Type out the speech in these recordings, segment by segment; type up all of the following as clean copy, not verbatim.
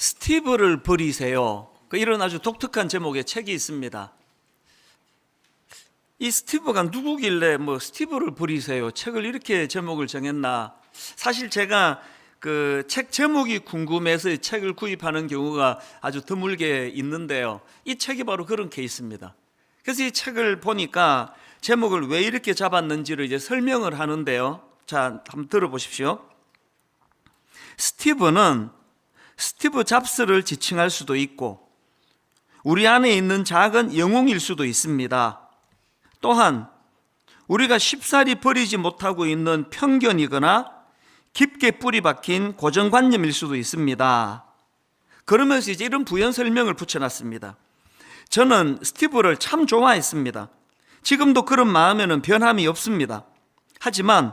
스티브를 버리세요. 이런 아주 독특한 제목의 책이 있습니다. 이 스티브가 누구길래 스티브를 버리세요 책을 이렇게 제목을 정했나. 사실 제가 그 책 제목이 궁금해서 이 책을 구입하는 경우가 아주 드물게 있는데요, 이 책이 바로 그런 케이스입니다. 그래서 이 책을 보니까 제목을 왜 이렇게 잡았는지를 이제 설명을 하는데요, 자, 한번 들어보십시오. 스티브는 스티브 잡스를 지칭할 수도 있고 우리 안에 있는 작은 영웅일 수도 있습니다. 또한 우리가 쉽사리 버리지 못하고 있는 편견이거나 깊게 뿌리 박힌 고정관념일 수도 있습니다. 그러면서 이제 이런 부연 설명을 붙여놨습니다. 저는 스티브를 참 좋아했습니다. 지금도 그런 마음에는 변함이 없습니다. 하지만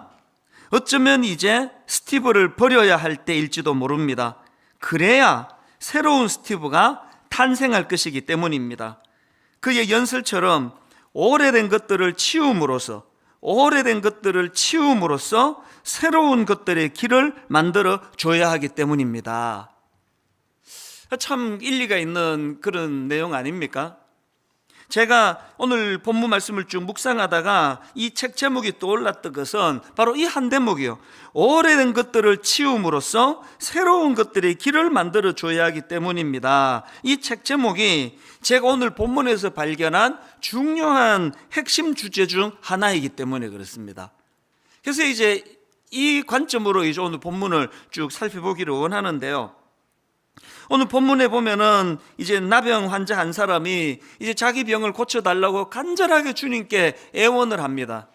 어쩌면 이제 스티브를 버려야 할 때일지도 모릅니다. 그래야 새로운 스티브가 탄생할 것이기 때문입니다. 그의 연설처럼 오래된 것들을 치움으로써 새로운 것들의 길을 만들어 줘야 하기 때문입니다. 참 일리가 있는 그런 내용 아닙니까? 제가 오늘 본문 말씀을 쭉 묵상하다가 이 책 제목이 떠올랐던 것은 바로 이 한 대목이요. 오래된 것들을 치움으로써 새로운 것들의 길을 만들어 줘야 하기 때문입니다. 이 책 제목이 제가 오늘 본문에서 발견한 중요한 핵심 주제 중 하나이기 때문에 그렇습니다. 그래서 이제 이 관점으로 이제 오늘 본문을 쭉 살펴보기를 원하는데요, 오늘 본문에 보면은 이제 나병 환자 한 사람이 이제 자기 병을 고쳐달라고 간절하게 주님께 애원을 합니다.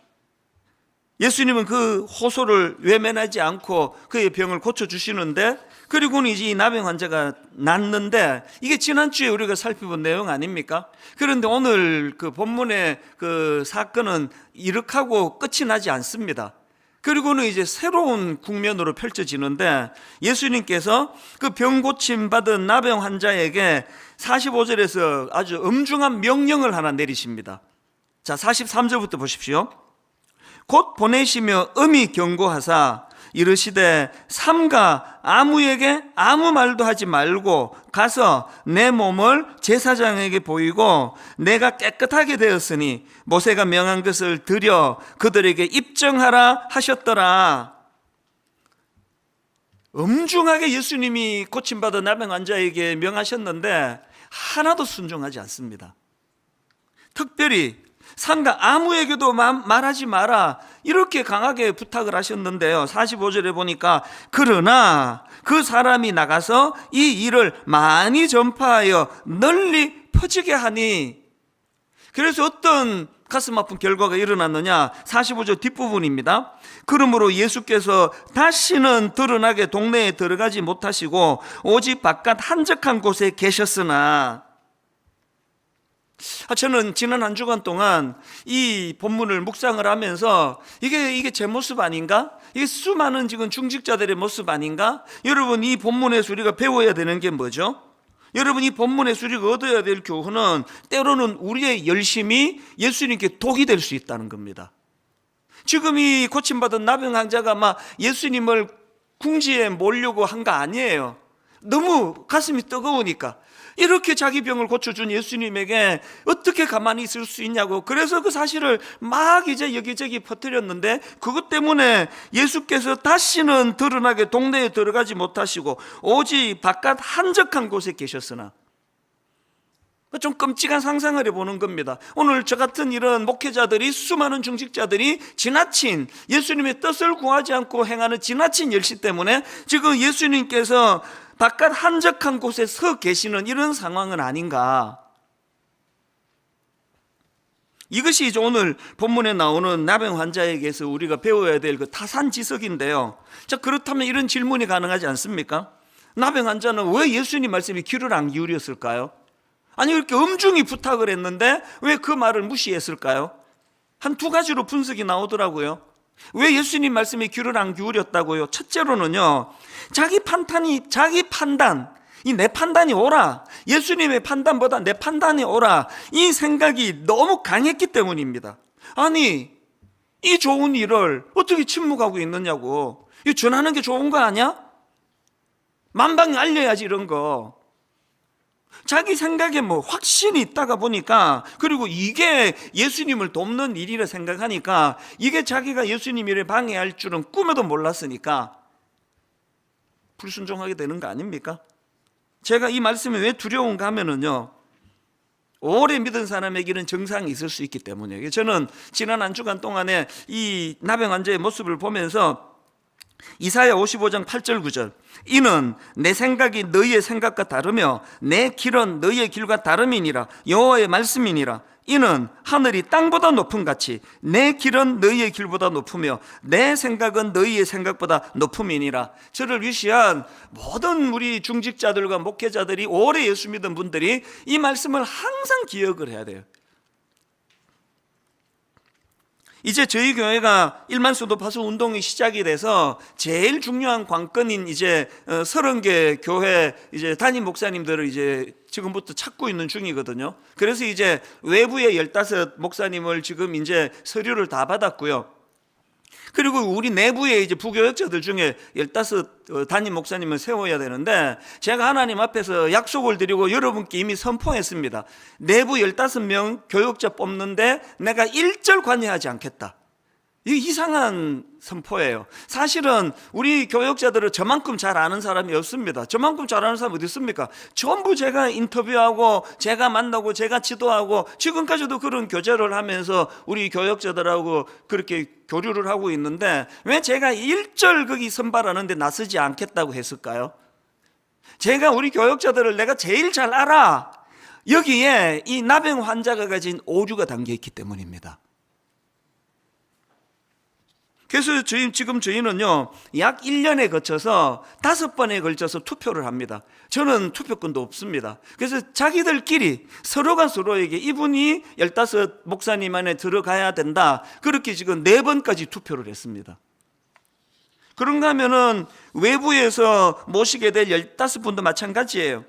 예수님은 그 호소를 외면하지 않고 그의 병을 고쳐주시는데, 그리고는 이제 이 나병 환자가 낫는데, 이게 지난주에 우리가 살펴본 내용 아닙니까? 그런데 오늘 그 본문의 그 사건은 이렇게 하고 끝이 나지 않습니다. 그리고는 이제 새로운 국면으로 펼쳐지는데, 예수님께서 그 병 고침 받은 나병 환자에게 45절에서 아주 엄중한 명령을 하나 내리십니다. 자, 43절부터 보십시오. 곧 보내시며 엄히 경고하사 이르시되 삼가 아무에게 아무 말도 하지 말고 가서 내 몸을 제사장에게 보이고 내가 깨끗하게 되었으니 모세가 명한 것을 드려 그들에게 입증하라 하셨더라. 엄중하게 예수님이 고침받은 나병 환자에게 명하셨는데 하나도 순종하지 않습니다. 특별히 삼가 아무에게도 말하지 마라 이렇게 강하게 부탁을 하셨는데요, 45절에 보니까 그러나 그 사람이 나가서 이 일을 많이 전파하여 널리 퍼지게 하니, 그래서 어떤 가슴 아픈 결과가 일어났느냐, 45절 뒷부분입니다. 그러므로 예수께서 다시는 드러나게 동네에 들어가지 못하시고 오직 바깥 한적한 곳에 계셨으나, 저는 지난 한 주간 동안 이 본문을 묵상을 하면서 이게 제 모습 아닌가? 이게 수많은 지금 중직자들의 모습 아닌가? 여러분, 이 본문에서 우리가 배워야 되는 게 뭐죠? 여러분, 이 본문에서 우리가 얻어야 될 교훈은 때로는 우리의 열심이 예수님께 독이 될 수 있다는 겁니다. 지금 이 고침받은 나병 환자가 막 예수님을 궁지에 몰려고 한 거 아니에요. 너무 가슴이 뜨거우니까. 이렇게 자기 병을 고쳐준 예수님에게 어떻게 가만히 있을 수 있냐고, 그래서 그 사실을 막 이제 여기저기 퍼뜨렸는데, 그것 때문에 예수께서 다시는 드러나게 동네에 들어가지 못하시고 오직 바깥 한적한 곳에 계셨으나, 좀 끔찍한 상상을 해보는 겁니다. 오늘 저 같은 이런 목회자들이, 수많은 중직자들이 지나친 예수님의 뜻을 구하지 않고 행하는 지나친 열심 때문에 지금 예수님께서 바깥 한적한 곳에 서 계시는 이런 상황은 아닌가. 이것이 이제 오늘 본문에 나오는 나병 환자에게서 우리가 배워야 될 그 타산지석인데요. 자, 그렇다면 이런 질문이 가능하지 않습니까? 나병 환자는 왜 예수님 말씀에 귀를 안 기울였을까요? 아니, 이렇게 엄중히 부탁을 했는데 왜 그 말을 무시했을까요? 한 두 가지로 분석이 나오더라고요. 왜 예수님 말씀에 귀를 안 기울였다고요? 첫째로는요, 자기 판단, 이 내 판단이 옳아, 예수님의 판단보다 내 판단이 옳아, 이 생각이 너무 강했기 때문입니다. 아니, 이 좋은 일을 어떻게 침묵하고 있느냐고. 이거 전하는 게 좋은 거 아니야? 만방에 알려야지 이런 거. 자기 생각에 뭐 확신이 있다가 보니까, 그리고 이게 예수님을 돕는 일이라 생각하니까, 이게 자기가 예수님 일을 방해할 줄은 꿈에도 몰랐으니까 불순종하게 되는 거 아닙니까? 제가 이 말씀이 왜 두려운가 하면은요, 오래 믿은 사람에게는 정상이 있을 수 있기 때문이에요. 저는 지난 한 주간 동안에 이 나병 환자의 모습을 보면서 이사야 55장 8절 9절, 이는 내 생각이 너희의 생각과 다르며 내 길은 너희의 길과 다름이니라. 여호와의 말씀이니라. 이는 하늘이 땅보다 높음 같이 내 길은 너희의 길보다 높으며 내 생각은 너희의 생각보다 높음이니라. 저를 위시한 모든 우리 중직자들과 목회자들이, 오래 예수 믿은 분들이 이 말씀을 항상 기억을 해야 돼요. 이제 저희 교회가 1만 수도파수 운동이 시작이 돼서 제일 중요한 관건인 이제 30개 교회 이제 담임 목사님들을 이제 지금부터 찾고 있는 중이거든요. 그래서 이제 외부의 15 목사님을 지금 이제 서류를 다 받았고요. 그리고 우리 내부에 이제 부교역자들 중에 15 담임 목사님을 세워야 되는데, 제가 하나님 앞에서 약속을 드리고 여러분께 이미 선포했습니다. 내부 15명 교역자 뽑는데 내가 일절 관여하지 않겠다. 이게 이상한 선포예요. 사실은 우리 교역자들은 저만큼 잘 아는 사람이 없습니다. 저만큼 잘 아는 사람 어디 있습니까? 전부 제가 인터뷰하고 제가 만나고 제가 지도하고 지금까지도 그런 교제를 하면서 우리 교역자들하고 그렇게 교류를 하고 있는데, 왜 제가 일절 거기 선발하는데 나서지 않겠다고 했을까요? 제가 우리 교역자들을 내가 제일 잘 알아. 여기에 이 나병 환자가 가진 오류가 담겨 있기 때문입니다. 그래서 지금 저희는요, 약 1년에 거쳐서 5번에 걸쳐서 투표를 합니다. 저는 투표권도 없습니다. 그래서 자기들끼리 서로가 서로에게 이분이 15 목사님 안에 들어가야 된다, 그렇게 지금 4번까지 투표를 했습니다. 그런가 하면은 외부에서 모시게 될 15분도 마찬가지예요.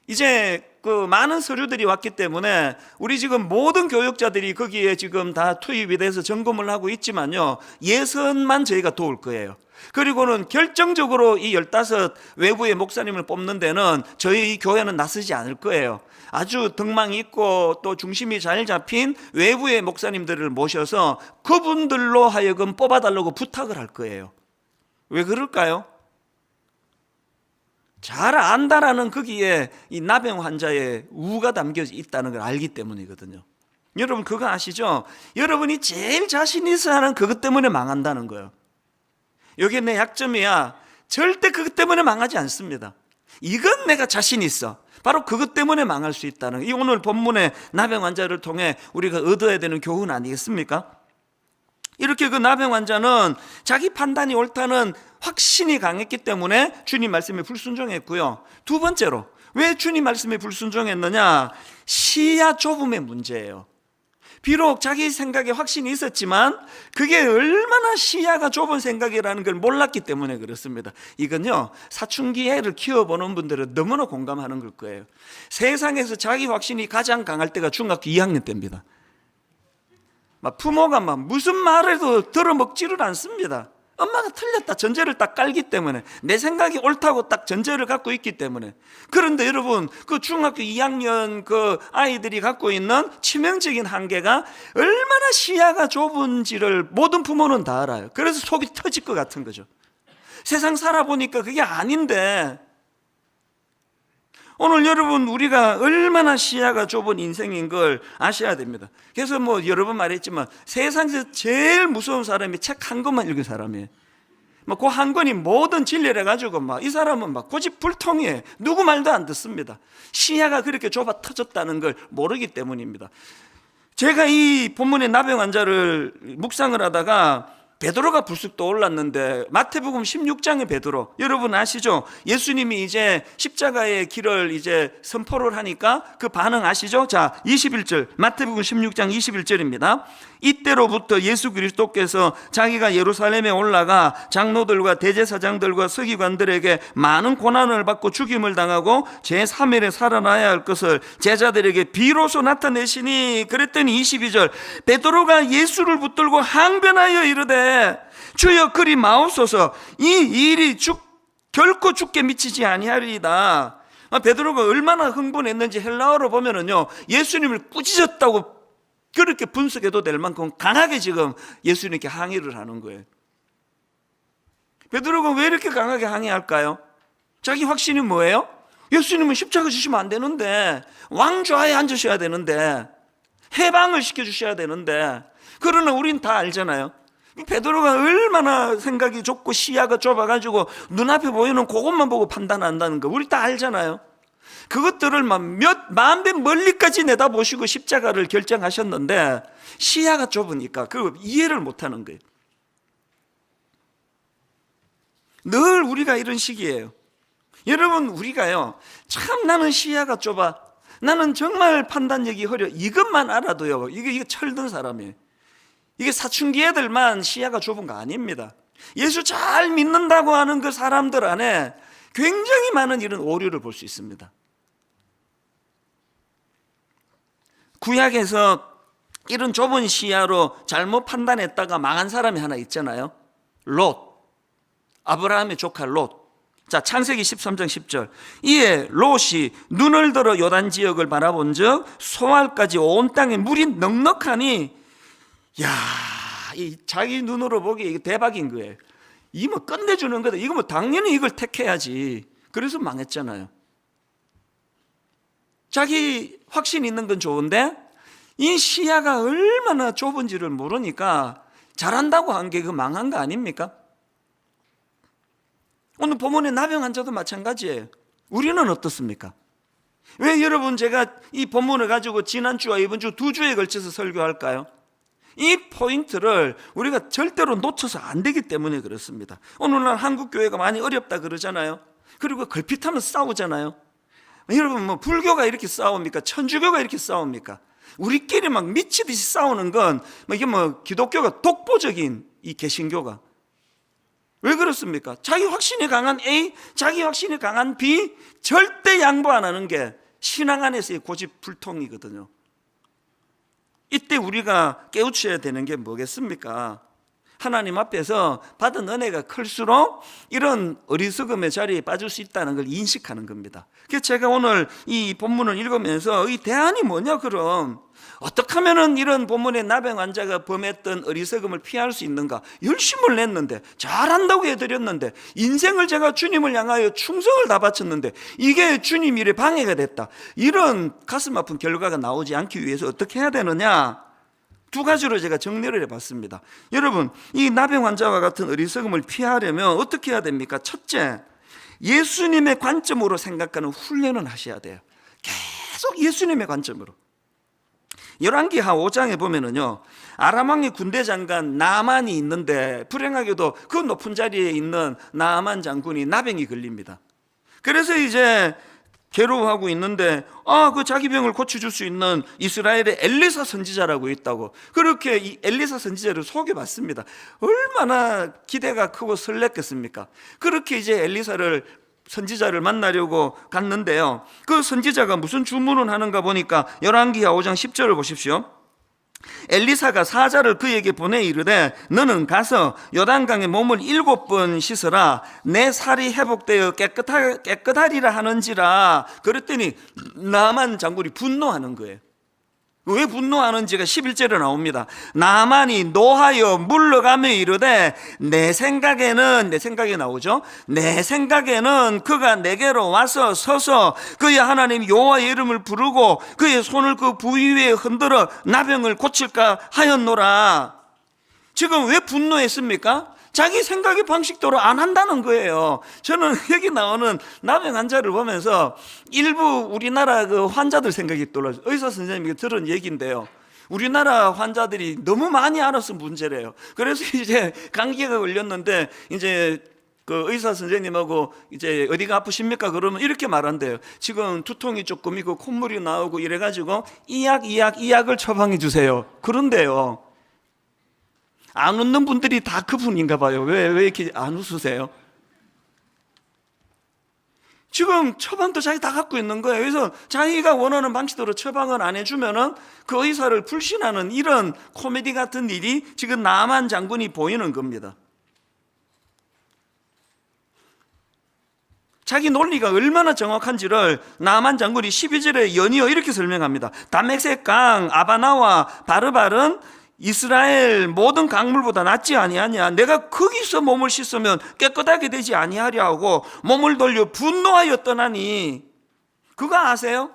이제 그 많은 서류들이 왔기 때문에 우리 지금 모든 교역자들이 거기에 지금 다 투입이 돼서 점검을 하고 있지만요, 예선만 저희가 도울 거예요. 그리고는 결정적으로 이 15 외부의 목사님을 뽑는 데는 저희 교회는 나서지 않을 거예요. 아주 덕망이 있고 또 중심이 잘 잡힌 외부의 목사님들을 모셔서 그분들로 하여금 뽑아달라고 부탁을 할 거예요. 왜 그럴까요? 잘 안다라는 거기에 이 나병 환자의 우가 담겨 있다는 걸 알기 때문이거든요. 여러분 그거 아시죠? 여러분이 제일 자신 있어 하는 그것 때문에 망한다는 거예요. 이게 내 약점이야. 절대 그것 때문에 망하지 않습니다. 이건 내가 자신 있어. 바로 그것 때문에 망할 수 있다는, 이 오늘 본문의 나병 환자를 통해 우리가 얻어야 되는 교훈 아니겠습니까? 이렇게 그 나병 환자는 자기 판단이 옳다는 확신이 강했기 때문에 주님 말씀에 불순종했고요. 두 번째로, 왜 주님 말씀에 불순종했느냐? 시야 좁음의 문제예요. 비록 자기 생각에 확신이 있었지만 그게 얼마나 시야가 좁은 생각이라는 걸 몰랐기 때문에 그렇습니다. 이건요, 사춘기 애를 키워보는 분들은 너무나 공감하는 걸 거예요. 세상에서 자기 확신이 가장 강할 때가 중학교 2학년 때입니다. 부모가 무슨 말해도 들어먹지를 않습니다. 엄마가 틀렸다 전제를 딱 깔기 때문에, 내 생각이 옳다고 딱 전제를 갖고 있기 때문에. 그런데 여러분, 그 중학교 2학년 그 아이들이 갖고 있는 치명적인 한계가 얼마나 시야가 좁은지를 모든 부모는 다 알아요. 그래서 속이 터질 것 같은 거죠. 세상 살아보니까 그게 아닌데, 오늘 여러분 우리가 얼마나 시야가 좁은 인생인 걸 아셔야 됩니다. 그래서 여러 번 말했지만 세상에서 제일 무서운 사람이 책 한 권만 읽은 사람이에요. 그 한 권이 모든 진리를 가지고 이 사람은 고집불통이에요. 누구 말도 안 듣습니다. 시야가 그렇게 좁아 터졌다는 걸 모르기 때문입니다. 제가 이 본문의 나병 환자를 묵상을 하다가 베드로가 불쑥 떠올랐는데, 마태복음 16장의 베드로, 여러분 아시죠? 예수님이 이제 십자가의 길을 이제 선포를 하니까 그 반응 아시죠? 자, 21절, 마태복음 16장 21절입니다. 이때로부터 예수 그리스도께서 자기가 예루살렘에 올라가 장로들과 대제사장들과 서기관들에게 많은 고난을 받고 죽임을 당하고 제3일에 살아나야 할 것을 제자들에게 비로소 나타내시니, 그랬더니 22절, 베드로가 예수를 붙들고 항변하여 이르되 주여 그리 마옵소서, 이 일이 결코 죽게 미치지 아니하리이다. 베드로가 얼마나 흥분했는지 헬라어로 보면은요, 예수님을 꾸짖었다고 그렇게 분석해도 될 만큼 강하게 지금 예수님께 항의를 하는 거예요. 베드로가 왜 이렇게 강하게 항의할까요? 자기 확신이 뭐예요? 예수님은 십자가 지시면 안 되는데, 왕좌에 앉으셔야 되는데, 해방을 시켜주셔야 되는데, 그러나 우린 다 알잖아요. 베드로가 얼마나 생각이 좁고 시야가 좁아가지고 눈앞에 보이는 그것만 보고 판단한다는 거 우리 다 알잖아요. 그것들을 만 배 멀리까지 내다보시고 십자가를 결정하셨는데 시야가 좁으니까 그걸 이해를 못하는 거예요. 늘 우리가 이런 식이에요. 여러분, 우리가요, 참 나는 시야가 좁아, 나는 정말 판단력이 흐려, 이것만 알아도요, 이게 철든 사람이에요. 이게 사춘기 애들만 시야가 좁은 거 아닙니다. 예수 잘 믿는다고 하는 그 사람들 안에 굉장히 많은 이런 오류를 볼 수 있습니다. 구약에서 이런 좁은 시야로 잘못 판단했다가 망한 사람이 하나 있잖아요. 롯, 아브라함의 조카 롯. 자, 창세기 13장 10절. 이에 롯이 눈을 들어 요단 지역을 바라본 즉 소알까지 온 땅에 물이 넉넉하니, 야, 이 자기 눈으로 보기에 이게 대박인 거예요. 이 뭐 끝내주는 거다. 이거 뭐 당연히 이걸 택해야지. 그래서 망했잖아요. 자기 확신 있는 건 좋은데 이 시야가 얼마나 좁은지를 모르니까 잘한다고 한 게 그 망한 거 아닙니까? 오늘 본문의 나병 환자도 마찬가지예요. 우리는 어떻습니까? 왜 여러분 제가 이 본문을 가지고 지난주와 이번주 2주에 걸쳐서 설교할까요? 이 포인트를 우리가 절대로 놓쳐서 안 되기 때문에 그렇습니다. 오늘날 한국교회가 많이 어렵다 그러잖아요. 그리고 걸핏하면 싸우잖아요. 여러분, 뭐 불교가 이렇게 싸웁니까? 천주교가 이렇게 싸웁니까? 우리끼리 막 미치듯이 싸우는 건 이게 뭐 기독교가 독보적인 이 개신교가. 왜 그렇습니까? 자기 확신이 강한 A, 자기 확신이 강한 B, 절대 양보 안 하는 게 신앙 안에서의 고집불통이거든요. 이때 우리가 깨우쳐야 되는 게 뭐겠습니까? 하나님 앞에서 받은 은혜가 클수록 이런 어리석음의 자리에 빠질 수 있다는 걸 인식하는 겁니다. 그래서 제가 오늘 이 본문을 읽으면서 이 대안이 뭐냐, 그럼 어떻게 하면 이런 본문의 나병 환자가 범했던 어리석음을 피할 수 있는가? 열심을 냈는데, 잘한다고 해드렸는데, 인생을 제가 주님을 향하여 충성을 다 바쳤는데 이게 주님 일에 방해가 됐다. 이런 가슴 아픈 결과가 나오지 않기 위해서 어떻게 해야 되느냐? 2가지로 제가 정리를 해봤습니다. 여러분, 이 나병 환자와 같은 어리석음을 피하려면 어떻게 해야 됩니까? 첫째, 예수님의 관점으로 생각하는 훈련을 하셔야 돼요. 계속 예수님의 관점으로. 열왕기하 5장에 보면은요, 아람 왕의 군대 장관 나아만이 있는데 불행하게도 그 높은 자리에 있는 나아만 장군이 나병이 걸립니다. 그래서 이제 괴로워하고 있는데, 그 자기 병을 고쳐줄 수 있는 이스라엘의 엘리사 선지자라고 있다고, 그렇게 이 엘리사 선지자를 소개받습니다. 얼마나 기대가 크고 설렜겠습니까? 그렇게 이제 선지자를 만나려고 갔는데요, 그 선지자가 무슨 주문을 하는가 보니까 열왕기하 5장 10절을 보십시오. 엘리사가 사자를 그에게 보내 이르되 너는 가서 요단강에 몸을 7번 씻으라. 내 살이 회복되어 깨끗하리라 하는지라. 그랬더니 나만 장군이 분노하는 거예요. 왜 분노하는지가 11절에 나옵니다. 나만이 노하여 물러가며 이르되 내 생각에 나오죠. 내 생각에는 그가 내게로 와서 서서 그의 하나님 여호와의 이름을 부르고 그의 손을 그 부위 위에 흔들어 나병을 고칠까 하였노라. 지금 왜 분노했습니까? 자기 생각의 방식대로 안 한다는 거예요. 저는 여기 나오는 나병 환자를 보면서 일부 우리나라 그 환자들 생각이 떠올라요. 의사 선생님이 들은 얘기인데요, 우리나라 환자들이 너무 많이 알아서 문제래요. 그래서 이제 감기가 걸렸는데 이제 그 의사 선생님하고 이제 어디가 아프십니까? 그러면 이렇게 말한대요. 지금 두통이 조금 있고 콧물이 나오고 이래가지고 이 약을 처방해 주세요. 그런데요, 안 웃는 분들이 다 그분인가 봐요. 왜 이렇게 안 웃으세요? 지금 처방도 자기 다 갖고 있는 거예요. 그래서 자기가 원하는 방식대로 처방을 안 해주면은 그 의사를 불신하는 이런 코미디 같은 일이 지금 나만 장군이 보이는 겁니다. 자기 논리가 얼마나 정확한지를 나만 장군이 12절에 연이어 이렇게 설명합니다. 다메섹 강 아바나와 바르발은 이스라엘 모든 강물보다 낫지 아니하냐. 내가 거기서 몸을 씻으면 깨끗하게 되지 아니하려 하고 몸을 돌려 분노하여 떠나니. 그거 아세요?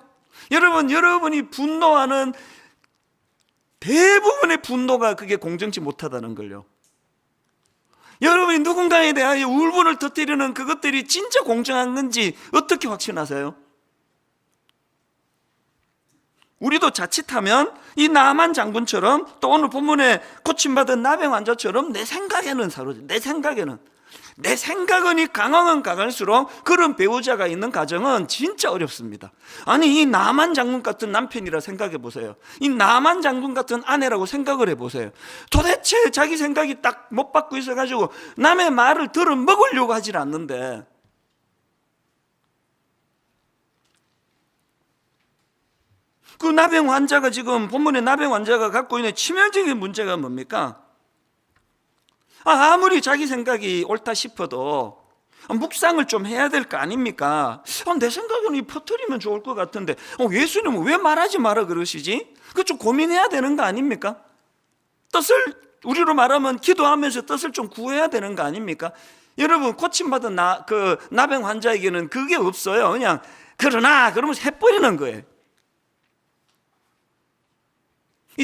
여러분, 여러분이 분노하는 대부분의 분노가 그게 공정치 못하다는 걸요. 여러분이 누군가에 대하여 울분을 터뜨리는 그것들이 진짜 공정한 건지 어떻게 확신하세요? 우리도 자칫하면 이 나만 장군처럼 또 오늘 본문에 고침받은 나병 환자처럼 내 생각은 내 생각은 이 강하면 강할수록 그런 배우자가 있는 가정은 진짜 어렵습니다. 아니, 이 나만 장군 같은 남편이라 생각해 보세요. 이 나만 장군 같은 아내라고 생각을 해보세요. 도대체 자기 생각이 딱 못 받고 있어가지고 남의 말을 들어 먹으려고 하질 않는데, 그 나병 환자가 지금 본문의 나병 환자가 갖고 있는 치명적인 문제가 뭡니까? 아무리 자기 생각이 옳다 싶어도 묵상을 좀 해야 될 거 아닙니까? 내 생각은 퍼뜨리면 좋을 것 같은데 예수님은 왜 말하지 마라 그러시지? 그거 좀 고민해야 되는 거 아닙니까? 뜻을, 우리로 말하면 기도하면서 뜻을 좀 구해야 되는 거 아닙니까? 여러분, 고침받은 나병 환자에게는 그게 없어요. 그냥 그러나 그러면서 해버리는 거예요.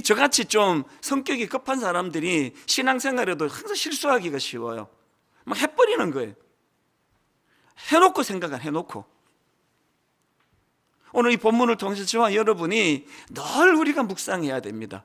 저같이 좀 성격이 급한 사람들이 신앙생활에도 항상 실수하기가 쉬워요. 막 해버리는 거예요. 해놓고 생각을 해놓고. 오늘 이 본문을 통해서 저와 여러분이 늘 우리가 묵상해야 됩니다.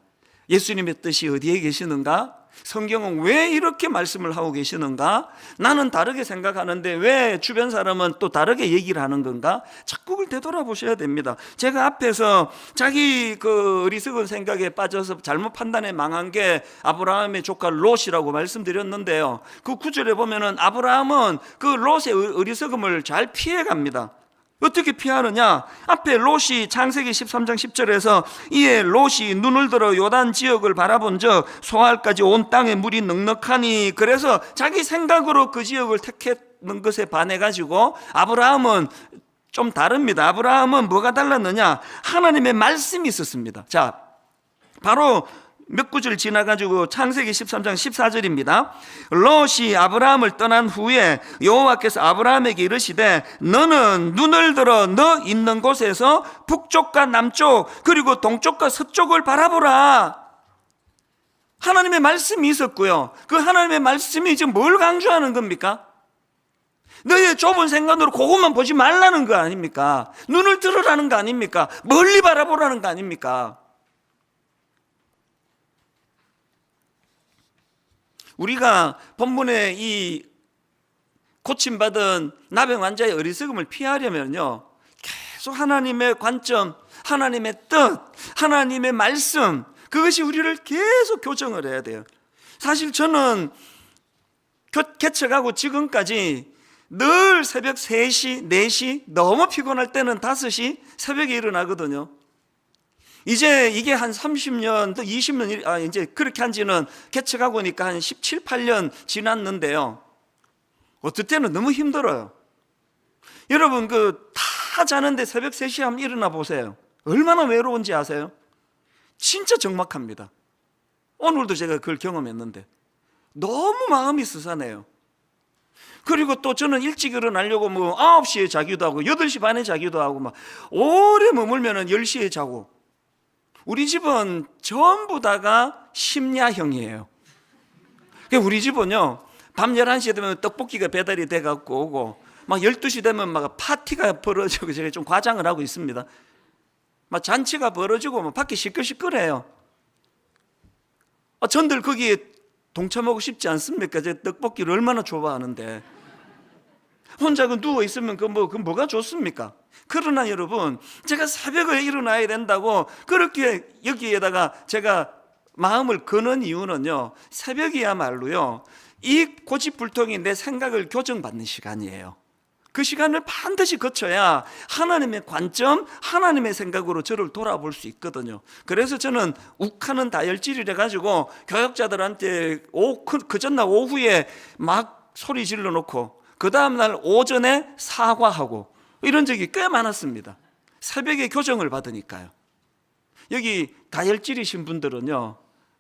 예수님의 뜻이 어디에 계시는가? 성경은 왜 이렇게 말씀을 하고 계시는가? 나는 다르게 생각하는데 왜 주변 사람은 또 다르게 얘기를 하는 건가? 자꾸 그걸 되돌아보셔야 됩니다. 제가 앞에서 자기 어리석은 생각에 빠져서 잘못 판단에 망한 게 아브라함의 조카 롯이라고 말씀드렸는데요, 그 구절에 보면은 아브라함은 그 롯의 어리석음을 잘 피해갑니다. 어떻게 피하느냐? 앞에 롯이 창세기 13장 10절에서 이에 롯이 눈을 들어 요단 지역을 바라본 적 소알까지 온 땅에 물이 넉넉하니, 그래서 자기 생각으로 그 지역을 택했는 것에 반해가지고 아브라함은 좀 다릅니다. 아브라함은 뭐가 달랐느냐? 하나님의 말씀이 있었습니다. 자, 바로 몇 구절 지나가지고 창세기 13장 14절입니다. 롯이 아브라함을 떠난 후에 여호와께서 아브라함에게 이르시되 너는 눈을 들어 너 있는 곳에서 북쪽과 남쪽 그리고 동쪽과 서쪽을 바라보라. 하나님의 말씀이 있었고요, 그 하나님의 말씀이 지금 뭘 강조하는 겁니까? 너의 좁은 생각으로 그것만 보지 말라는 거 아닙니까? 눈을 들으라는 거 아닙니까? 멀리 바라보라는 거 아닙니까? 우리가 본문의 이 고침받은 나병 환자의 어리석음을 피하려면요, 계속 하나님의 관점, 하나님의 뜻, 하나님의 말씀, 그것이 우리를 계속 교정을 해야 돼요. 사실 저는 개척하고 지금까지 늘 새벽 3시, 4시, 너무 피곤할 때는 5시 새벽에 일어나거든요. 이제 이게 한 30년, 또 20년, 이제 그렇게 한 지는 개척하고 니까 한 17, 8년 지났는데요, 어떨 때는 너무 힘들어요. 여러분, 다 자는데 새벽 3시에 한번 일어나 보세요. 얼마나 외로운지 아세요? 진짜 적막합니다. 오늘도 제가 그걸 경험했는데 너무 마음이 스산해요. 그리고 또 저는 일찍 일어나려고 9시에 자기도 하고 8시 반에 자기도 하고 막 오래 머물면 10시에 자고. 우리 집은 전부 다가 심야형이에요. 우리 집은요, 밤 11시에 되면 떡볶이가 배달이 돼갖고 오고, 막 12시 되면 막 파티가 벌어지고, 제가 좀 과장을 하고 있습니다. 막 잔치가 벌어지고, 막 밖에 시끌시끌해요. 전들 거기에 동참하고 싶지 않습니까? 제 떡볶이를 얼마나 좋아하는데. 혼자 누워 있으면 뭐가 좋습니까? 그러나 여러분, 제가 새벽에 일어나야 된다고 그렇게 여기에다가 제가 마음을 거는 이유는요, 새벽이야말로요, 이 고집불통이 내 생각을 교정받는 시간이에요. 그 시간을 반드시 거쳐야 하나님의 관점, 하나님의 생각으로 저를 돌아볼 수 있거든요. 그래서 저는 욱하는 다혈질이라 가지고 교역자들한테 그 전날 오후에 막 소리 질러 놓고, 그 다음날 오전에 사과하고 이런 적이 꽤 많았습니다. 새벽에 교정을 받으니까요. 여기 다혈질이신 분들은요,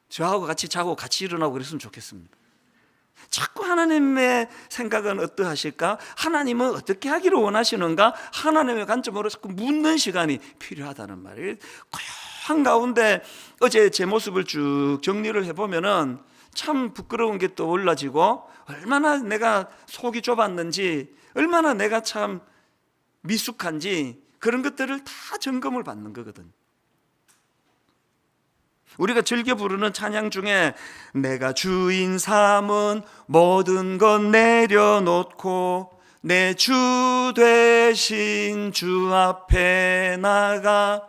저하고 같이 자고 같이 일어나고 그랬으면 좋겠습니다. 자꾸 하나님의 생각은 어떠하실까? 하나님은 어떻게 하기를 원하시는가? 하나님의 관점으로 자꾸 묻는 시간이 필요하다는 말이에요. 고요한 가운데 어제 제 모습을 쭉 정리를 해보면은 참 부끄러운 게 또 올라지고, 얼마나 내가 속이 좁았는지, 얼마나 내가 참 미숙한지, 그런 것들을 다 점검을 받는 거거든. 우리가 즐겨 부르는 찬양 중에 내가 주인 삼은 모든 것 내려놓고 내 주 되신 주 앞에 나가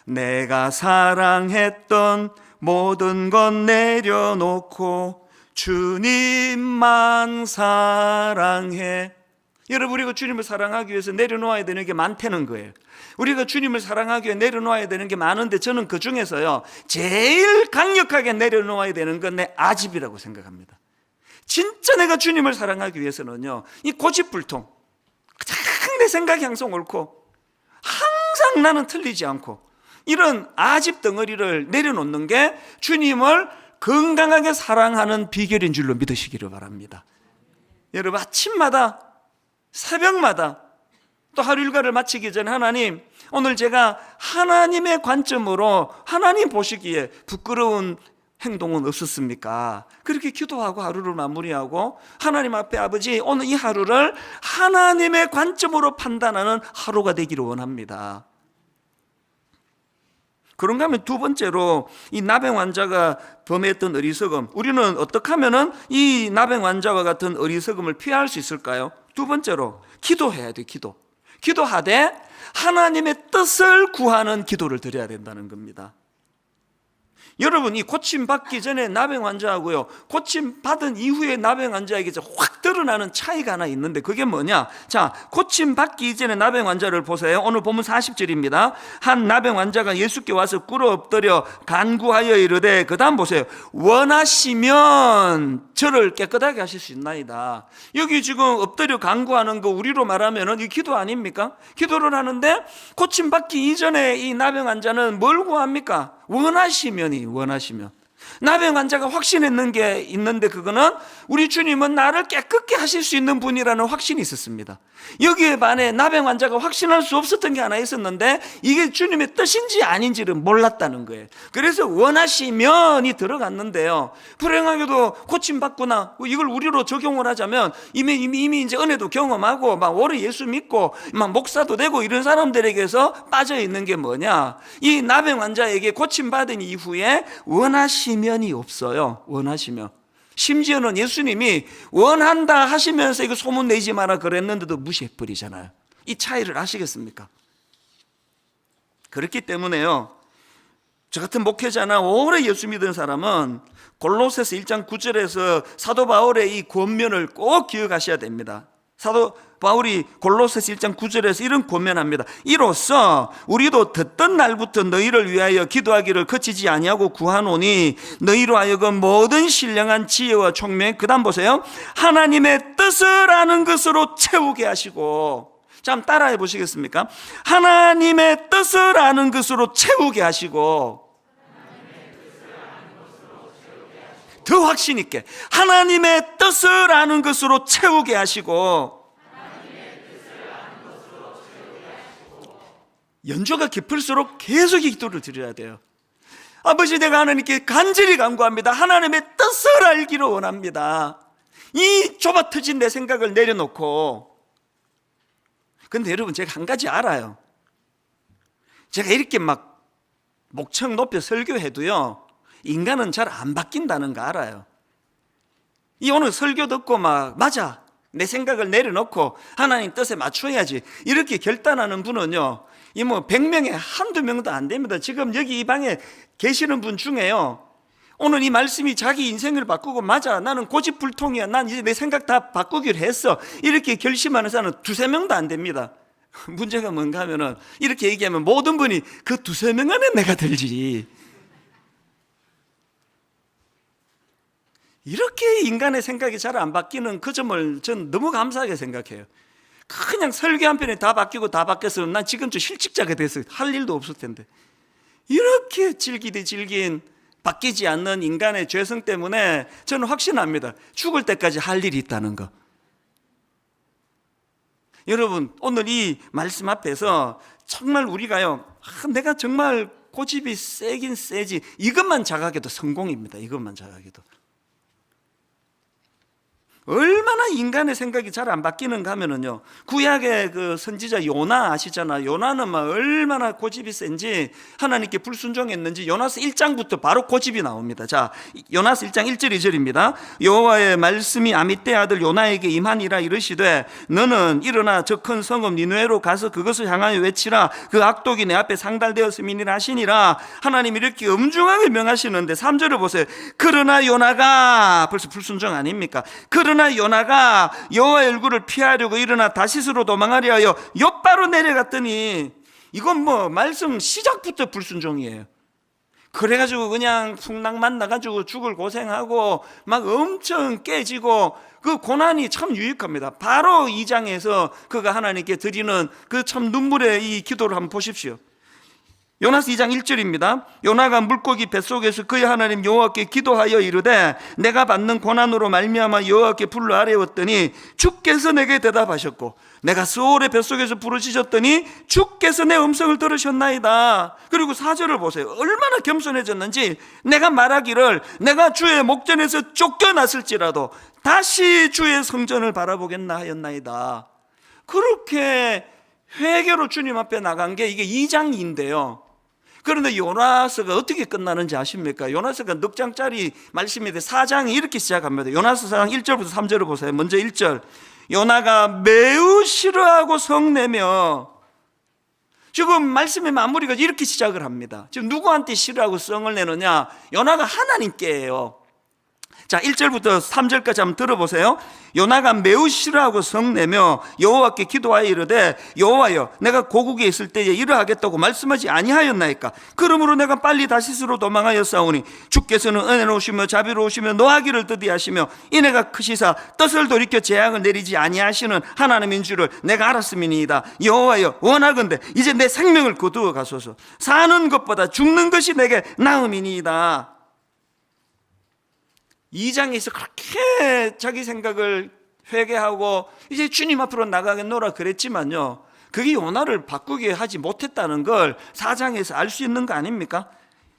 내가 사랑했던 모든 것 내려놓고 주님만 사랑해. 여러분, 우리가 주님을 사랑하기 위해서 내려놓아야 되는 게 많다는 거예요. 우리가 주님을 사랑하기 위해 내려놓아야 되는 게 많은데, 저는 그 중에서요 제일 강력하게 내려놓아야 되는 건 내 아집이라고 생각합니다. 진짜 내가 주님을 사랑하기 위해서는요, 이 고집불통, 가장 내 생각이 항상 옳고 항상 나는 틀리지 않고 이런 아집 덩어리를 내려놓는 게 주님을 건강하게 사랑하는 비결인 줄로 믿으시기를 바랍니다. 여러분, 아침마다 새벽마다 또 하루 일과를 마치기 전에 하나님, 오늘 제가 하나님의 관점으로 하나님 보시기에 부끄러운 행동은 없었습니까? 그렇게 기도하고 하루를 마무리하고 하나님 앞에, 아버지, 오늘 이 하루를 하나님의 관점으로 판단하는 하루가 되기를 원합니다. 그런가 하면 두 번째로, 이 나병 환자가 범했던 어리석음, 우리는 어떻게 하면 이 나병 환자와 같은 어리석음을 피할 수 있을까요? 두 번째로, 기도해야 돼. 기도하되 하나님의 뜻을 구하는 기도를 드려야 된다는 겁니다. 여러분, 이 고침 받기 전에 나병 환자하고요, 고침 받은 이후에 나병 환자에게 확 드러나는 차이가 하나 있는데, 그게 뭐냐? 자, 고침 받기 이전에 나병 환자를 보세요. 오늘 본문 40절입니다. 한 나병 환자가 예수께 와서 꿇어 엎드려 간구하여 이르되, 그 다음 보세요. 원하시면 저를 깨끗하게 하실 수 있나이다. 여기 지금 엎드려 간구하는 거 우리로 말하면 이 기도 아닙니까? 기도를 하는데, 고침 받기 이전에 이 나병 환자는 뭘 구합니까? 원하시면. 나병 환자가 확신했는 게 있는데, 그거는 우리 주님은 나를 깨끗게 하실 수 있는 분이라는 확신이 있었습니다. 여기에 반해 나병 환자가 확신할 수 없었던 게 하나 있었는데, 이게 주님의 뜻인지 아닌지를 몰랐다는 거예요. 그래서 원하시면이 들어갔는데요, 불행하게도 고침받거나 이걸 우리로 적용을 하자면 이미 이제 은혜도 경험하고 막 오래 예수 믿고 막 목사도 되고 이런 사람들에게서 빠져 있는 게 뭐냐? 이 나병 환자에게 고침받은 이후에 원하시면이 없어요. 원하시면. 심지어는 예수님이 원한다 하시면서 이거 소문 내지 마라 그랬는데도 무시해버리잖아요. 이 차이를 아시겠습니까? 그렇기 때문에요, 저 같은 목회자나 오래 예수 믿은 사람은 골로새서 1장 9절에서 사도 바울의 이 권면을 꼭 기억하셔야 됩니다. 사도 바울이 골로새서 1장 9절에서 이런 권면합니다. 이로써 우리도 듣던 날부터 너희를 위하여 기도하기를 그치지 아니하고 구하노니 너희로 하여금 모든 신령한 지혜와 총명, 그 다음 보세요, 하나님의 뜻을 아는 것으로 채우게 하시고. 자, 한번 따라해 보시겠습니까? 하나님의 뜻을 아는 것으로 채우게 하시고. 더 확신 있게, 하나님의 뜻을 아는 것으로 채우게 하시고. 연조가 깊을수록 계속 기도를 드려야 돼요. 아버지, 내가 하나님께 간절히 간구합니다. 하나님의 뜻을 알기를 원합니다. 이 좁아 터진 내 생각을 내려놓고. 근데 여러분, 제가 한 가지 알아요. 제가 이렇게 막 목청 높여 설교해도요, 인간은 잘 안 바뀐다는 거 알아요. 이 오늘 설교 듣고 막 맞아, 내 생각을 내려놓고 하나님 뜻에 맞춰야지, 이렇게 결단하는 분은요, 이 뭐 100명에 한두 명도 안 됩니다. 지금 여기 이 방에 계시는 분 중에요, 오늘 이 말씀이 자기 인생을 바꾸고, 맞아, 나는 고집불통이야, 난 이제 내 생각 다 바꾸기로 했어, 이렇게 결심하는 사람은 두세 명도 안 됩니다. 문제가 뭔가 하면은, 이렇게 얘기하면 모든 분이 그 두세 명 안에 내가 들지. 이렇게 인간의 생각이 잘 안 바뀌는 그 점을 전 너무 감사하게 생각해요. 그냥 설교 한 편에 다 바뀌고 다 바뀌었으면 난 지금쯤 실직자가 됐어요. 할 일도 없을 텐데. 이렇게 질긴 바뀌지 않는 인간의 죄성 때문에 저는 확신합니다. 죽을 때까지 할 일이 있다는 거. 여러분, 오늘 이 말씀 앞에서 정말 우리가요, 내가 정말 고집이 세긴 세지, 이것만 자각해도 성공입니다. 이것만 자각해도. 얼마나 인간의 생각이 잘 안 바뀌는가 하면은요, 구약의 그 선지자 요나 아시잖아. 요나는 막 얼마나 고집이 센지, 하나님께 불순종했는지 요나서 1장부터 바로 고집이 나옵니다. 자, 요나서 1장 1절 2절입니다. 여호와의 말씀이 아미떼 아들 요나에게 임하니라. 이르시되 너는 일어나 저 큰 성읍 니느웨로 가서 그것을 향하여 외치라. 그 악독이 내 앞에 상달되었음이니라 하시니라. 하나님이 이렇게 엄중하게 명하시는데 3절을 보세요. 그러나 요나가, 벌써 불순종 아닙니까? 그러나 요나가 여호와의 얼굴을 피하려고 일어나 다시스로 도망하려 하여 욥바로 내려갔더니, 이건 뭐 말씀 시작부터 불순종이에요. 그래가지고 그냥 풍랑만 나가지고 죽을 고생하고 막 엄청 깨지고, 그 고난이 참 유익합니다. 바로 2장에서 그가 하나님께 드리는 그 참 눈물의 이 기도를 한번 보십시오. 요나서 2장 1절입니다. 요나가 물고기 뱃속에서 그의 하나님 여호와께 기도하여 이르되 내가 받는 고난으로 말미암아 여호와께 불러 아뢰었더니 주께서 내게 대답하셨고 내가 스올의 뱃속에서 부르짖었더니 주께서 내 음성을 들으셨나이다. 그리고 4절을 보세요. 얼마나 겸손해졌는지, 내가 말하기를 내가 주의 목전에서 쫓겨났을지라도 다시 주의 성전을 바라보겠나 하였나이다. 그렇게 회개로 주님 앞에 나간 게 이게 2장인데요. 그런데 요나서가 어떻게 끝나는지 아십니까? 요나서가 넉 장짜리 말씀인데 4장이 이렇게 시작합니다. 요나서 4장 1절부터 3절을 보세요. 먼저 1절. 요나가 매우 싫어하고 성내며, 지금 말씀의 마무리가 이렇게 시작을 합니다. 지금 누구한테 싫어하고 성을 내느냐? 요나가 하나님께예요. 자, 1절부터 3절까지 한번 들어보세요. 요나가 매우 싫어하고 성내며 여호와께 기도하여 이르되 여호와여 내가 고국에 있을 때에 이러하겠다고 말씀하지 아니하였나이까? 그러므로 내가 빨리 다시스로 도망하여 싸우니 주께서는 은혜로우시며 자비로우시며 노하기를 더디하시며 인애가 크시사 뜻을 돌이켜 재앙을 내리지 아니하시는 하나님인 줄을 내가 알았음이니이다. 여호와여 원하건대 이제 내 생명을 거두어 가소서. 사는 것보다 죽는 것이 내게 나음이니이다. 2장에서 그렇게 자기 생각을 회개하고 이제 주님 앞으로 나가겠노라 그랬지만요, 그게 요나를 바꾸게 하지 못했다는 걸 4장에서 알 수 있는 거 아닙니까?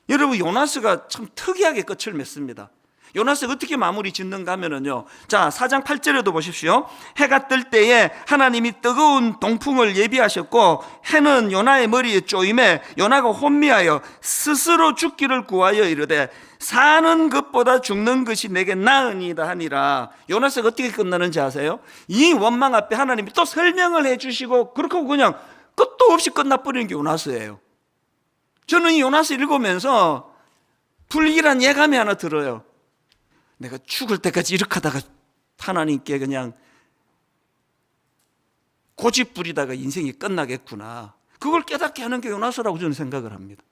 여러분, 요나스가 참 특이하게 끝을 맺습니다. 요나스가 어떻게 마무리 짓는가 하면은요, 자, 4장 8절에도 보십시오. 해가 뜰 때에 하나님이 뜨거운 동풍을 예비하셨고 해는 요나의 머리에 쪼임에 요나가 혼미하여 스스로 죽기를 구하여 이르되 사는 것보다 죽는 것이 내게 나으니이다 하니라. 요나스가 어떻게 끝나는지 아세요? 이 원망 앞에 하나님이 또 설명을 해주시고 그렇게 그냥 끝도 없이 끝나버리는 게 요나스예요. 저는 이 요나스 읽으면서 불길한 예감이 하나 들어요. 내가 죽을 때까지 이렇게 하다가 하나님께 그냥 고집 부리다가 인생이 끝나겠구나. 그걸 깨닫게 하는 게 요나스라고 저는 생각을 합니다.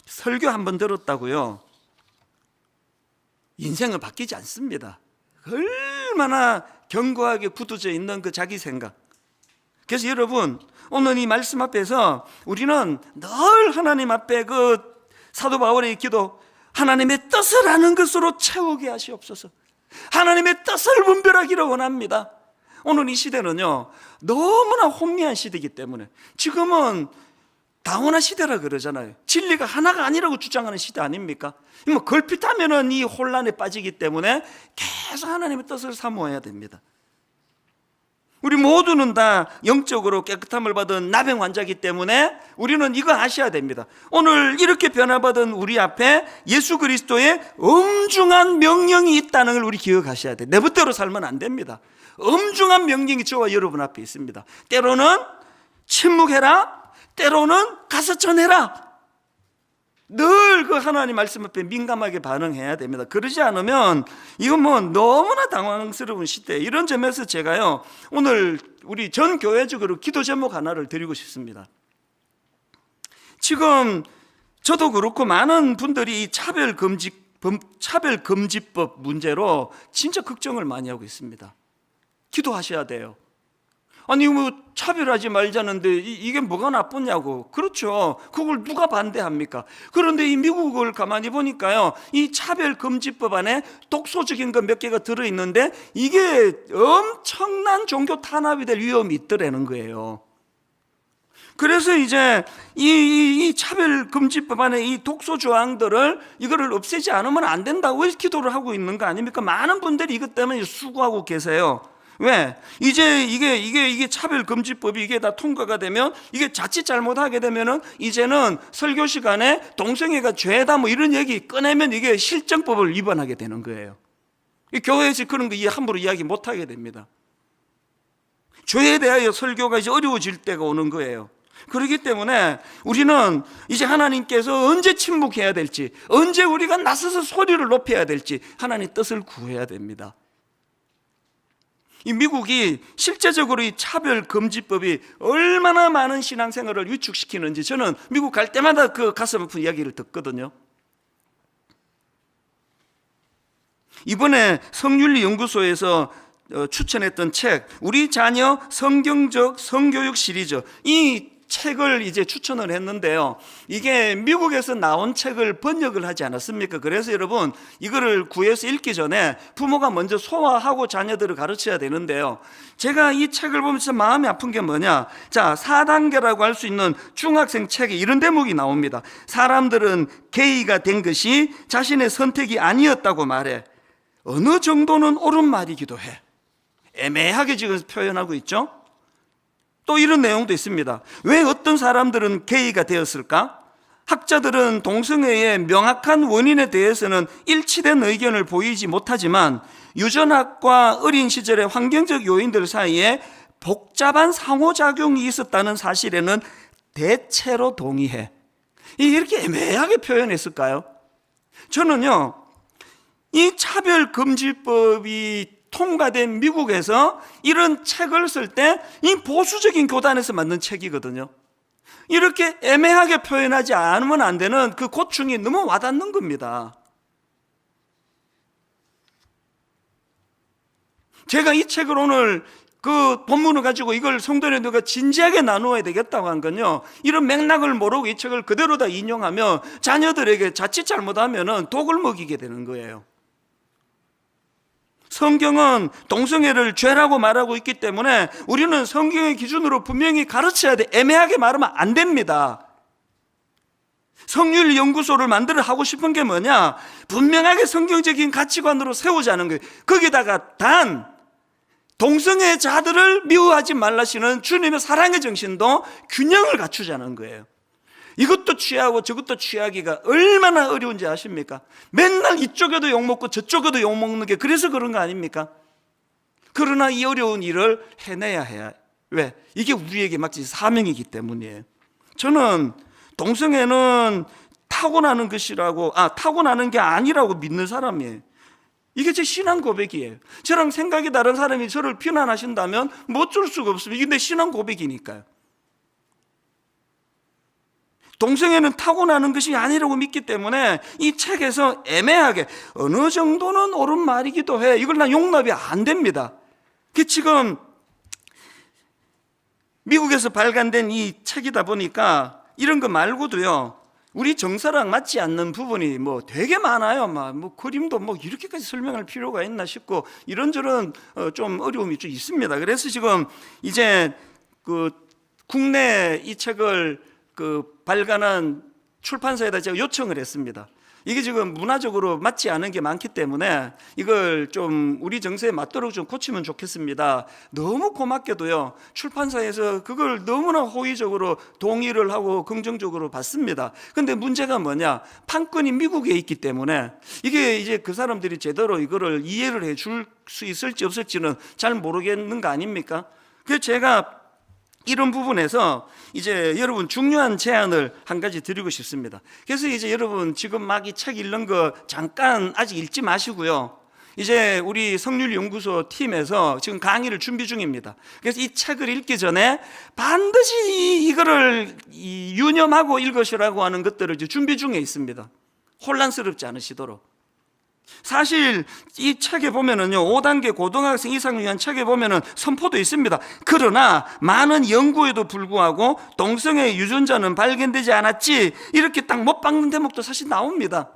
설교 한번 들었다고요 인생은 바뀌지 않습니다. 얼마나 견고하게 굳어져 있는 그 자기 생각. 그래서 여러분, 오늘 이 말씀 앞에서 우리는 늘 하나님 앞에 그 사도 바울의 기도, 하나님의 뜻을 아는 것으로 채우게 하시옵소서. 하나님의 뜻을 분별하기를 원합니다. 오늘 이 시대는요 너무나 혼미한 시대이기 때문에, 지금은 다원화 시대라 그러잖아요. 진리가 하나가 아니라고 주장하는 시대 아닙니까? 뭐 걸핏하면은 이 혼란에 빠지기 때문에 계속 하나님의 뜻을 사모해야 됩니다. 우리 모두는 다 영적으로 깨끗함을 받은 나병 환자이기 때문에 우리는 이거 아셔야 됩니다. 오늘 이렇게 변화받은 우리 앞에 예수 그리스도의 엄중한 명령이 있다는 걸 우리 기억하셔야 돼요. 내 멋대로 살면 안 됩니다. 엄중한 명령이 저와 여러분 앞에 있습니다. 때로는 침묵해라, 때로는 가서 전해라. 늘 그 하나님 말씀 앞에 민감하게 반응해야 됩니다. 그러지 않으면 이건 뭐 너무나 당황스러운 시대. 이런 점에서 제가요 오늘 우리 전 교회적으로 기도 제목 하나를 드리고 싶습니다. 지금 저도 그렇고 많은 분들이 이 차별금지법 문제로 진짜 걱정을 많이 하고 있습니다. 기도하셔야 돼요. 아니 뭐 차별하지 말자는데 이게 뭐가 나쁘냐고. 그렇죠. 그걸 누가 반대합니까? 그런데 이 미국을 가만히 보니까요, 이 차별금지법 안에 독소적인 것 몇 개가 들어있는데 이게 엄청난 종교 탄압이 될 위험이 있더라는 거예요. 그래서 이제 이 차별금지법 안에 이 독소 조항들을 이거를 없애지 않으면 안 된다고 기도를 하고 있는 거 아닙니까? 많은 분들이 이것 때문에 수고하고 계세요. 왜? 이제 이게 차별금지법이 이게 다 통과가 되면, 이게 자칫 잘못하게 되면은 이제는 설교 시간에 동성애가 죄다 뭐 이런 얘기 꺼내면 이게 실정법을 위반하게 되는 거예요. 교회에서 그런 거 함부로 이야기 못 하게 됩니다. 죄에 대하여 설교가 이제 어려워질 때가 오는 거예요. 그렇기 때문에 우리는 이제 하나님께서 언제 침묵해야 될지, 언제 우리가 나서서 소리를 높여야 될지 하나님 뜻을 구해야 됩니다. 이 미국이 실제적으로 이 차별금지법이 얼마나 많은 신앙생활을 위축시키는지 저는 미국 갈 때마다 그 가슴 아픈 이야기를 듣거든요. 이번에 성윤리연구소에서 추천했던 책, 우리 자녀 성경적 성교육 시리즈, 이 책을 이제 추천을 했는데요, 이게 미국에서 나온 책을 번역을 하지 않았습니까? 그래서 여러분, 이거를 구해서 읽기 전에 부모가 먼저 소화하고 자녀들을 가르쳐야 되는데요, 제가 이 책을 보면서 마음이 아픈 게 뭐냐, 자, 4단계라고 할 수 있는 중학생 책에 이런 대목이 나옵니다. 사람들은 게이가 된 것이 자신의 선택이 아니었다고 말해. 어느 정도는 옳은 말이기도 해. 애매하게 지금 표현하고 있죠. 또 이런 내용도 있습니다. 왜 어떤 사람들은 게이가 되었을까? 학자들은 동성애의 명확한 원인에 대해서는 일치된 의견을 보이지 못하지만 유전학과 어린 시절의 환경적 요인들 사이에 복잡한 상호작용이 있었다는 사실에는 대체로 동의해. 이렇게 애매하게 표현했을까요? 저는요, 이 차별금지법이 통과된 미국에서 이런 책을 쓸 때 이 보수적인 교단에서 만든 책이거든요. 이렇게 애매하게 표현하지 않으면 안 되는 그 고충이 너무 와닿는 겁니다. 제가 이 책을 오늘 그 본문을 가지고 이걸 성도님들과 진지하게 나누어야 되겠다고 한 건요, 이런 맥락을 모르고 이 책을 그대로 다 인용하면 자녀들에게 자칫 잘못하면 독을 먹이게 되는 거예요. 성경은 동성애를 죄라고 말하고 있기 때문에 우리는 성경의 기준으로 분명히 가르쳐야 돼. 애매하게 말하면 안 됩니다. 성윤리연구소를 만들어 하고 싶은 게 뭐냐, 분명하게 성경적인 가치관으로 세우자는 거예요. 거기다가 단 동성애자들을 미워하지 말라시는 주님의 사랑의 정신도 균형을 갖추자는 거예요. 이것도 취하고 저것도 취하기가 얼마나 어려운지 아십니까? 맨날 이쪽에도 욕먹고 저쪽에도 욕먹는 게 그래서 그런 거 아닙니까? 그러나 이 어려운 일을 해내야 해요. 왜? 이게 우리에게 마치 사명이기 때문이에요. 저는 동성애는 타고나는 것이라고, 타고나는 게 아니라고 믿는 사람이에요. 이게 제 신앙 고백이에요. 저랑 생각이 다른 사람이 저를 비난하신다면 뭐 어쩔 수가 없습니다. 이게 내 신앙 고백이니까요. 동성애는 타고나는 것이 아니라고 믿기 때문에 이 책에서 애매하게 어느 정도는 옳은 말이기도 해, 이걸 난 용납이 안 됩니다. 지금 미국에서 발간된 이 책이다 보니까 이런 거 말고도요, 우리 정서랑 맞지 않는 부분이 뭐 되게 많아요. 뭐 그림도 뭐 이렇게까지 설명할 필요가 있나 싶고 이런저런 좀 어려움이 좀 있습니다. 그래서 지금 이제 그 국내 이 책을 발간한 출판사에다 제가 요청을 했습니다. 이게 지금 문화적으로 맞지 않은 게 많기 때문에 이걸 좀 우리 정서에 맞도록 좀 고치면 좋겠습니다. 너무 고맙게도요, 출판사에서 그걸 너무나 호의적으로 동의를 하고 긍정적으로 받습니다. 근데 문제가 뭐냐, 판권이 미국에 있기 때문에 이게 이제 그 사람들이 제대로 이거를 이해를 해줄 수 있을지 없을지는 잘 모르겠는 거 아닙니까? 그래서 제가 이런 부분에서 이제 여러분 중요한 제안을 한 가지 드리고 싶습니다. 그래서 이제 여러분 지금 막 이 책 읽는 거 잠깐 아직 읽지 마시고요, 이제 우리 성률연구소 팀에서 지금 강의를 준비 중입니다. 그래서 이 책을 읽기 전에 반드시 이거를 유념하고 읽으시라고 하는 것들을 준비 중에 있습니다. 혼란스럽지 않으시도록. 사실 이 책에 보면은요, 5단계 고등학생 이상을 위한 책에 보면은 선포도 있습니다. 그러나 많은 연구에도 불구하고 동성애 유전자는 발견되지 않았지, 이렇게 딱 못 박는 대목도 사실 나옵니다.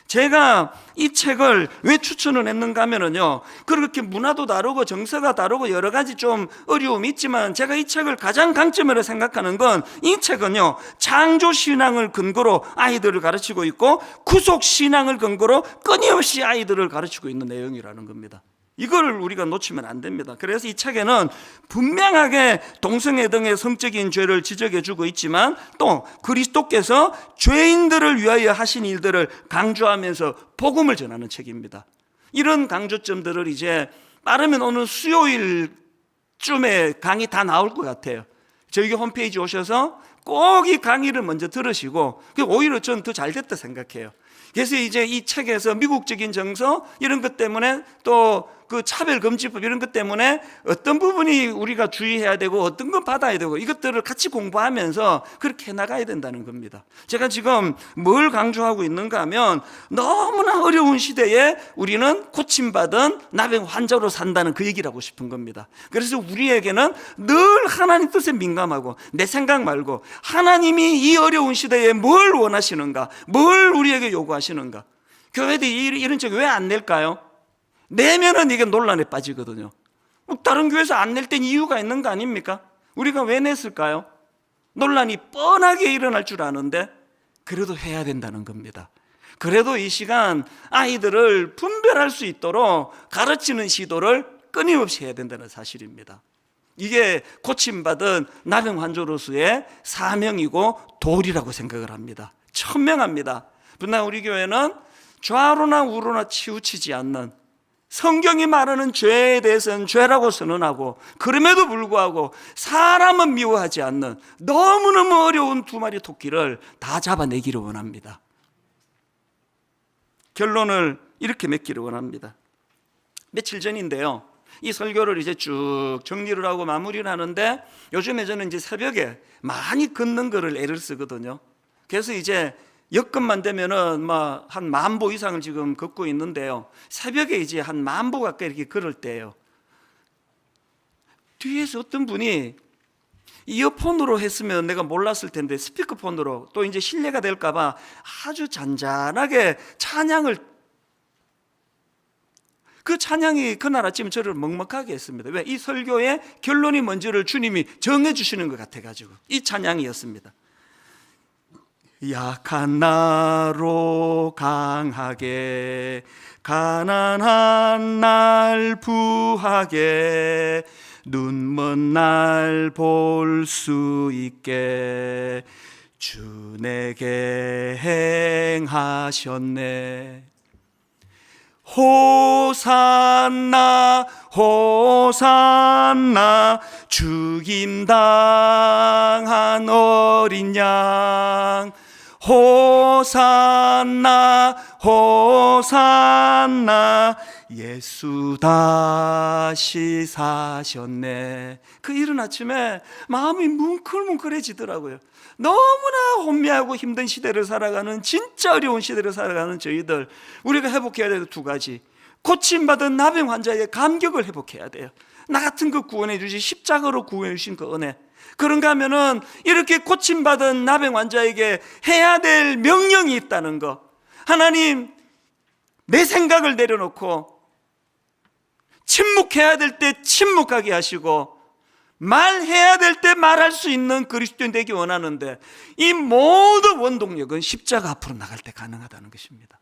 제가 이 책을 왜 추천을 했는가 하면은요, 그렇게 문화도 다르고 정서가 다르고 여러 가지 좀 어려움이 있지만, 제가 이 책을 가장 강점으로 생각하는 건, 이 책은요, 창조신앙을 근거로 아이들을 가르치고 있고 구속신앙을 근거로 끊임없이 아이들을 가르치고 있는 내용이라는 겁니다. 이걸 우리가 놓치면 안 됩니다. 그래서 이 책에는 분명하게 동성애 등의 성적인 죄를 지적해주고 있지만, 또 그리스도께서 죄인들을 위하여 하신 일들을 강조하면서 복음을 전하는 책입니다. 이런 강조점들을 이제 빠르면 오늘 수요일쯤에 강의 다 나올 것 같아요. 저희 홈페이지 오셔서 꼭 이 강의를 먼저 들으시고, 오히려 전 더 잘 됐다 생각해요. 그래서 이제 이 책에서 미국적인 정서 이런 것 때문에, 또 그 차별금지법 이런 것 때문에 어떤 부분이 우리가 주의해야 되고 어떤 건 받아야 되고, 이것들을 같이 공부하면서 그렇게 해나가야 된다는 겁니다. 제가 지금 뭘 강조하고 있는가 하면, 너무나 어려운 시대에 우리는 고침받은 나병 환자로 산다는 그 얘기를 하고 싶은 겁니다. 그래서 우리에게는 늘 하나님 뜻에 민감하고, 내 생각 말고 하나님이 이 어려운 시대에 뭘 원하시는가, 뭘 우리에게 요구하시는가. 교회들이 이런 책 왜 안 낼까요? 내면은 이게 논란에 빠지거든요. 다른 교회에서 안 낼 땐 이유가 있는 거 아닙니까? 우리가 왜 냈을까요? 논란이 뻔하게 일어날 줄 아는데 그래도 해야 된다는 겁니다. 그래도 이 시간 아이들을 분별할 수 있도록 가르치는 시도를 끊임없이 해야 된다는 사실입니다. 이게 고침받은 나병 환자로서의 사명이고 도리라고 생각을 합니다. 천명합니다. 분명 우리 교회는 좌로나 우로나 치우치지 않는, 성경이 말하는 죄에 대해서는 죄라고 선언하고, 그럼에도 불구하고 사람은 미워하지 않는 너무너무 어려운 두 마리 토끼를 다 잡아내기를 원합니다. 결론을 이렇게 맺기를 원합니다. 며칠 전인데요, 이 설교를 이제 쭉 정리를 하고 마무리를 하는데, 요즘에 저는 이제 새벽에 많이 걷는 거를 애를 쓰거든요. 그래서 이제 여건만 되면은 막 한 10,000보 이상을 지금 걷고 있는데요, 새벽에 이제 한 10,000보 가까이 이렇게 걸을 때예요, 뒤에서 어떤 분이 이어폰으로 했으면 내가 몰랐을 텐데 스피커폰으로, 또 이제 실례가 될까봐 아주 잔잔하게 찬양을, 그 찬양이 그날 아침 저를 먹먹하게 했습니다. 왜? 이 설교의 결론이 뭔지를 주님이 정해주시는 것 같아가지고. 이 찬양이었습니다. 약한 나로 강하게, 가난한 날 부하게, 눈먼 날 볼 수 있게 주 내게 행하셨네. 호산나 호산나, 죽임당한 어린 양. 호산나 호산나, 예수 다시 사셨네. 그 이른 아침에 마음이 뭉클뭉클해지더라고요. 너무나 혼미하고 힘든 시대를 살아가는, 진짜 어려운 시대를 살아가는 저희들, 우리가 회복해야 될 두 가지. 고침받은 나병 환자의 감격을 회복해야 돼요. 나 같은 거 구원해 주시, 십자가로 구원해 주신 그 은혜. 그런가 하면은 이렇게 고침받은 나병 환자에게 해야 될 명령이 있다는 거. 하나님, 내 생각을 내려놓고 침묵해야 될 때 침묵하게 하시고, 말해야 될 때 말할 수 있는 그리스도인 되기 원하는데, 이 모든 원동력은 십자가 앞으로 나갈 때 가능하다는 것입니다.